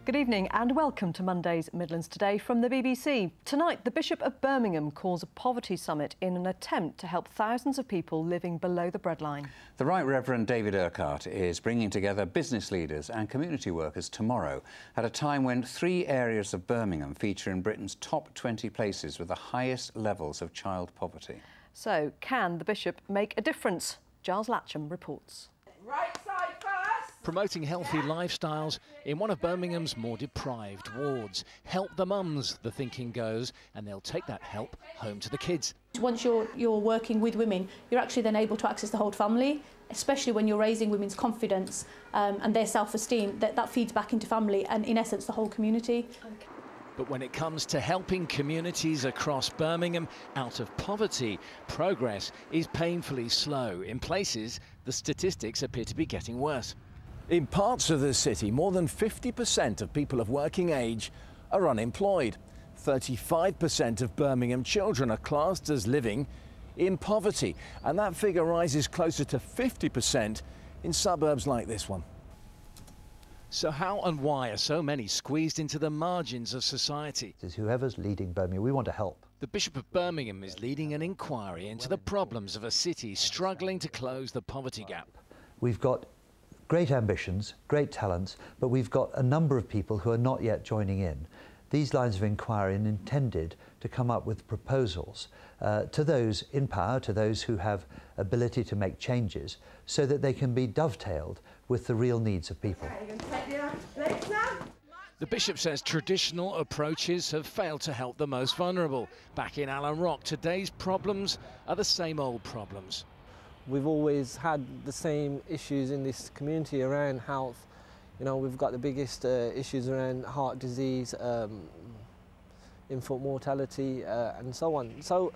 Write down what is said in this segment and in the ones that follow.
Good evening and welcome to Monday's Midlands Today from the BBC. Tonight, the Bishop of Birmingham calls a poverty summit in an attempt to help thousands of people living below the breadline. The Right Rev David Urquhart is bringing together business leaders and community workers tomorrow at a time when 3 areas of Birmingham feature in Britain's top 20 places with the highest levels of child poverty. So, can the Bishop make a difference? Giles Latcham reports. Right side first. Promoting healthy lifestyles in one of Birmingham's more deprived wards. Help the mums, the thinking goes, and they'll take that help home to the kids. Once you're working with women, you're actually then able to access the whole family, especially when you're raising women's confidence and their self-esteem. That feeds back into family and, in essence, the whole community. Okay. But when it comes to helping communities across Birmingham out of poverty, progress is painfully slow. In places, the statistics appear to be getting worse. In parts of the city, more than 50% of people of working age are unemployed. 35% of Birmingham children are classed as living in poverty, and that figure rises closer to 50% in suburbs like this one. So how and why are so many squeezed into the margins of society? Whoever's leading Birmingham, we want to help. The Bishop of Birmingham is leading an inquiry into the problems of a city struggling to close the poverty gap. We've got great ambitions, great talents, but we've got a number of people who are not yet joining in. These lines of inquiry are intended to come up with proposals to those in power, to those who have ability to make changes, so that they can be dovetailed with the real needs of people. The Bishop says traditional approaches have failed to help the most vulnerable. Back in Allen Rock, today's problems are the same old problems. We've always had the same issues in this community around health. You know, we've got the biggest issues around heart disease, infant mortality, and so on. So,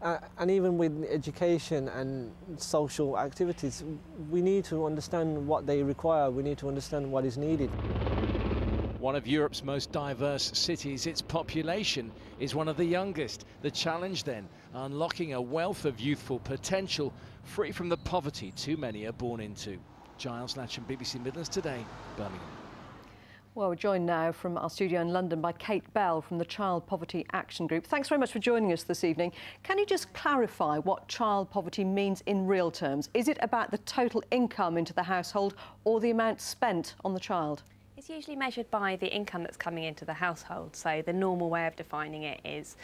and even with education and social activities, we need to understand what they require. We need to understand what is needed. One of Europe's most diverse cities, its population is one of the youngest. The challenge then, unlocking a wealth of youthful potential, free from the poverty too many are born into. Giles Latcham, BBC Midlands Today, Birmingham. Well, we're joined now from our studio in London by Kate Bell from the Child Poverty Action Group. Thanks very much for joining us this evening. Can you just clarify what child poverty means in real terms? Is it about the total income into the household or the amount spent on the child? It's usually measured by the income that's coming into the household. So the normal way of defining it is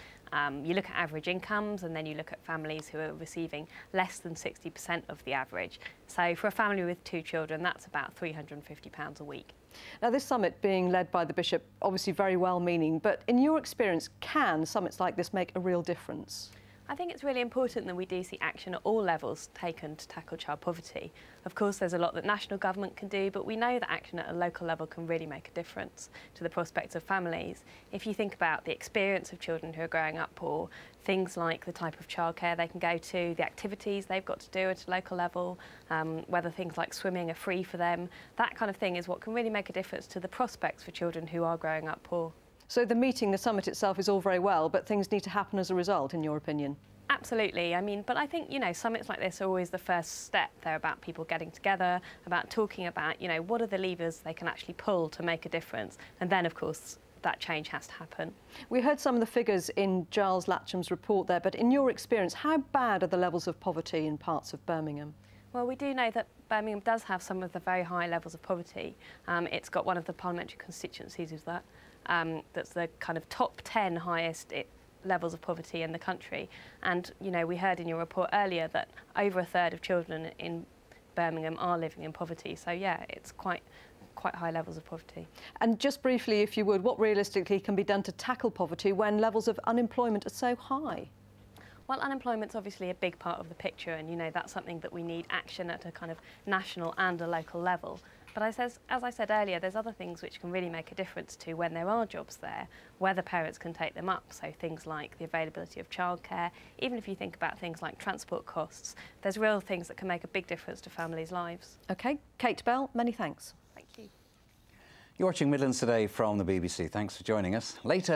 you look at average incomes and then you look at families who are receiving less than 60% of the average. So for a family with 2 children, that's about £350 a week. Now, this summit being led by the Bishop, obviously very well-meaning, but in your experience, can summits like this make a real difference? I think it's really important that we do see action at all levels taken to tackle child poverty. Of course, there's a lot that national government can do, but we know that action at a local level can really make a difference to the prospects of families. If you think about the experience of children who are growing up poor, things like the type of childcare they can go to, the activities they've got to do at a local level, whether things like swimming are free for them, that kind of thing is what can really make a difference to the prospects for children who are growing up poor. So the meeting, the summit itself is all very well, but things need to happen as a result, in your opinion? Absolutely. I mean, but I think, you know, summits like this are always the first step. They're about people getting together, about talking about, you know, what are the levers they can actually pull to make a difference. And then, of course, that change has to happen. We heard some of the figures in Giles Latcham's report there, but in your experience, how bad are the levels of poverty in parts of Birmingham? Well, we do know that Birmingham does have some of the very high levels of poverty. It's got one of the parliamentary constituencies of that. That's the kind of top 10 highest levels of poverty in the country. And, you know, we heard in your report earlier that over 1/3 of children in Birmingham are living in poverty. So, yeah, it's quite high levels of poverty. And just briefly, if you would, what realistically can be done to tackle poverty when levels of unemployment are so high? Well, unemployment's obviously a big part of the picture, and, you know, that's something that we need action at a kind of national and a local level. But as I said earlier, there's other things which can really make a difference to when there are jobs there, whether parents can take them up. So things like the availability of childcare, even if you think about things like transport costs, there's real things that can make a big difference to families' lives. OK, Kate Bell, many thanks. Thank you. You're watching Midlands Today from the BBC. Thanks for joining us. Later,